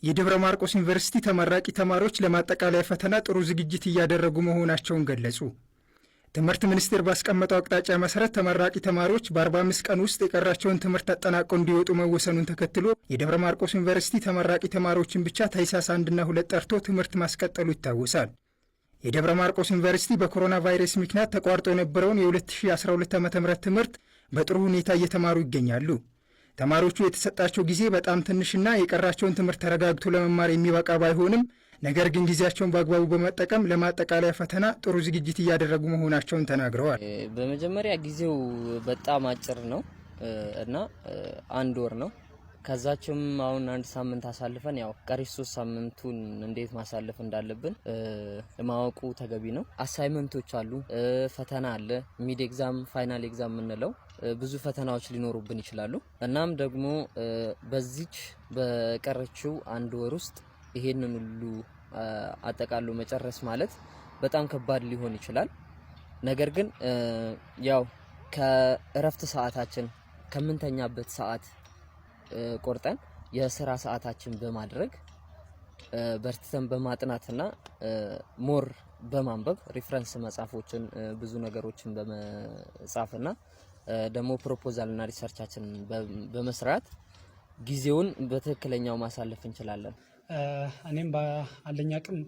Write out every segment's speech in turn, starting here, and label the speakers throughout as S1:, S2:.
S1: የደብረ ማርቆስ ዩኒቨርሲቲ ተመራቂ ተማሪዎች ለማጠቃለያ ፈተና ጥሩ ዝግጅት እያደረጉ መሆናቸውን ገለጹ። ትምህርት ሚኒስቴር ባስቀመጠው አቅጣጫ መሰረት ተመራቂ ተማሪዎች በ45 ቀን ውስጥ የቀራቸውን ትምህርት አጠናቀው እንዲወጡ መወሰኑን ተከትሎ የደብረ ማርቆስ ዩኒቨርሲቲ ተመራቂ ተማሪዎችን ብቻ ታኅሳስ 1ና 2 ጠርቶ ትምህርት ማስቀጠሉ ይታወሳል። የደብረ ማርቆስ ዩኒቨርሲቲ በኮሮና ቫይረስ ምክንያት ተቋርጦ የነበረውን የ2012 ዓ.ም ትምህርት በጥሩ ሁኔታ እየተማሩ ይገኛሉ። ተማሪዎቹ የተሰጣቸው ጊዜ በጣም ትንሽና የቀራቸውን ትምህርት ተረጋግቶ ለመማር የሚበቃ ባይሆንም ነገር ግን ጊዜያቸውን በአግባቡ በመጠቀም ለማጠቃለያ ፈተና ጥሩ ዝግጅት እያደረጉ መሆናቸውን ተናግረዋል።
S2: በመጀመሪያ ጊዜው በጣም አጭር ነው እና 1 ወር ነው። ከዛችም አሁን 1 ሳምንት አሳልፈን ያው ቀሪ 3 ሳምንቱን እንዴት ማሳለፍ እንዳለብን ማወቁ ተገቢ ነው። አሳይመንቶች አሉ፣ ፈተና አለ፣ ሚድ ኤግዛም፣ ፋይናል ኤግዛም የምንለው ብዙ ፈተናዎች ሊኖሩብን ይችላሉ። እናም ደግሞ በዚች በቀረችው 1 ወር ውስጥ ይሄንን ሁሉ አጠቃሎ መጨረስ ማለት በጣም ከባድ ሊሆን ይችላል። ነገር ግን ያው ከእረፍት ሰዓታችን ከምንተኛበት ሰዓት ቆርጠን የስራ ሰዓታችን በማድረግ በርትተን በማጥናትና ሞር በማንበብ ሪፈረንስ መጻፎችን ብዙ ነገሮችን በመጻፍና ደግሞ ፕሮፖዛልና ሪሰርቻችን በመስራት ጊዜውን በትክክለኛው ማሳለፍ እንችላለን።
S3: እኔም ባለኝ አቅም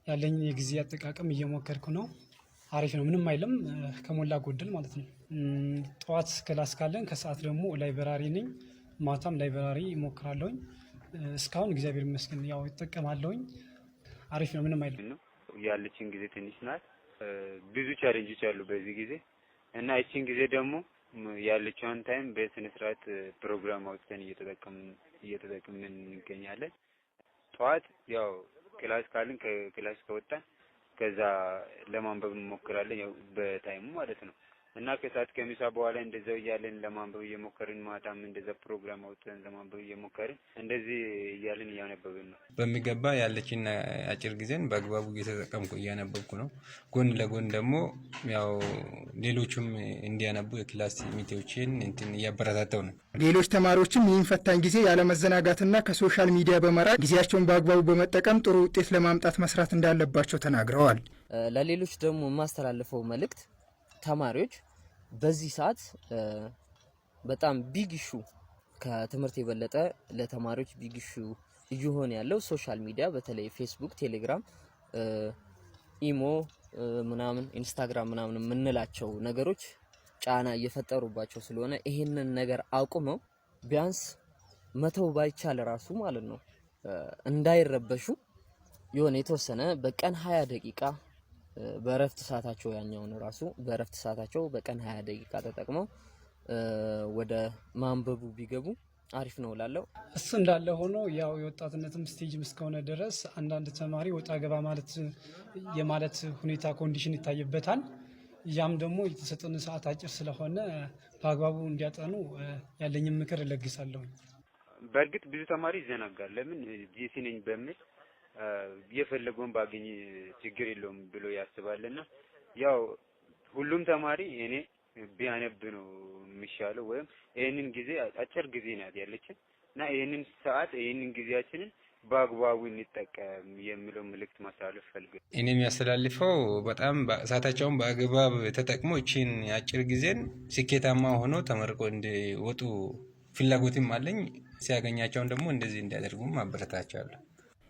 S3: ያለኝ የጊዜ አጠቃቀም እየሞከርኩ ነው። አሪፍ ነው፣ ምንም አይልም ከሞላ ጎደል ማለት ነው። ጠዋት ክላስ ካለን ከሰዓት ደግሞ ላይብራሪ ነኝ፣ ማታም ላይብራሪ እሞክራለሁኝ። እስካሁን እግዚአብሔር ይመስገን ያው እጠቀማለሁኝ። አሪፍ ነው፣ ምንም አይልም
S4: ነው። ያለችን ጊዜ ትንሽ ናት። ብዙ ቻሌንጆች አሉ በዚህ ጊዜ እና እቺን ጊዜ ደግሞ ያለችውን ታይም በስነ ስርዓት ፕሮግራም አውጥተን እየተጠቀምን እንገኛለን። ጠዋት ያው ክላስ ካልን ከክላስ ከወጣን ከዛ ለማንበብ እንሞክራለን፣ ያው በታይሙ ማለት ነው። እና ከሰዓት ከምሳ በኋላ እንደዛው እያለን ለማንበብ እየሞከርን ማታም እንደዛ ፕሮግራም አውጥተን ለማንበብ እየሞከርን እንደዚህ እያለን እያነበብን ነው።
S5: በሚገባ ያለችን አጭር ጊዜን በአግባቡ እየተጠቀምኩ እያነበብኩ ነው። ጎን ለጎን ደግሞ ያው ሌሎቹም እንዲያነቡ የክላስ ሚቴዎችን እያበረታተው ነው።
S1: ሌሎች ተማሪዎችም ይህን ፈታኝ ጊዜ ያለመዘናጋትና ከሶሻል ሚዲያ በመራቅ ጊዜያቸውን በአግባቡ በመጠቀም ጥሩ ውጤት ለማምጣት መስራት እንዳለባቸው ተናግረዋል።
S2: ለሌሎች ደግሞ የማስተላልፈው መልእክት ተማሪዎች በዚህ ሰዓት በጣም ቢግ ኢሹ ከትምህርት የበለጠ ለተማሪዎች ቢግ ኢሹ እየሆነ ያለው ሶሻል ሚዲያ በተለይ ፌስቡክ፣ ቴሌግራም፣ ኢሞ ምናምን ኢንስታግራም ምናምን የምንላቸው ነገሮች ጫና እየፈጠሩባቸው ስለሆነ ይሄንን ነገር አቁመው ቢያንስ መተው ባይቻል ራሱ ማለት ነው እንዳይረበሹ የሆነ የተወሰነ በቀን 20 ደቂቃ በእረፍት ሰዓታቸው ያኛውን ራሱ በእረፍት ሰዓታቸው በቀን 20 ደቂቃ ተጠቅመው ወደ ማንበቡ ቢገቡ አሪፍ ነው እላለሁ።
S3: እሱ እንዳለ ሆኖ ያው የወጣትነትም ስቴጅም እስከሆነ ድረስ አንዳንድ ተማሪ ወጣ ገባ ማለት ሁኔታ ኮንዲሽን ይታይበታል። ያም ደግሞ የተሰጠን ሰዓት አጭር ስለሆነ በአግባቡ እንዲያጠኑ ያለኝን ምክር እለግሳለሁ።
S4: በእርግጥ ብዙ ተማሪ ይዘናጋል። ለምን ጂሲ ነኝ በሚል የፈለገውን ባገኝ ችግር የለውም ብሎ ያስባልና ያው ሁሉም ተማሪ እኔ ቢያነብ ነው የሚሻለው። ወይም ይሄንን ጊዜ አጭር ጊዜ ናት ያለችን እና ይሄንን ጊዜያችንን በአግባቡ እንጠቀም የሚለው መልእክት ማስተላለፍ ፈልጋለሁ።
S5: እኔ የሚያስተላልፈው በጣም ሰዓታቸውን በአግባብ ተጠቅሞ እቺን አጭር ጊዜን ስኬታማ ሆኖ ተመርቆ እንዲወጡ ፍላጎትም አለኝ። ሲያገኛቸውን ደግሞ እንደዚህ እንዲያደርጉም አበረታታቸዋለሁ።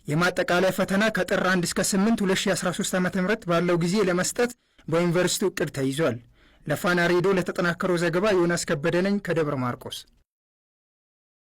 S1: የማጠቃለያ ፈተና ከጥር 1 እስከ 8 2013 ዓ.ም ባለው ጊዜ ለመስጠት በዩኒቨርሲቲው እቅድ ተይዟል። ለፋና ሬዲዮ ለተጠናከረው ዘገባ ዮናስ ከበደ ነኝ ከደብረ ማርቆስ።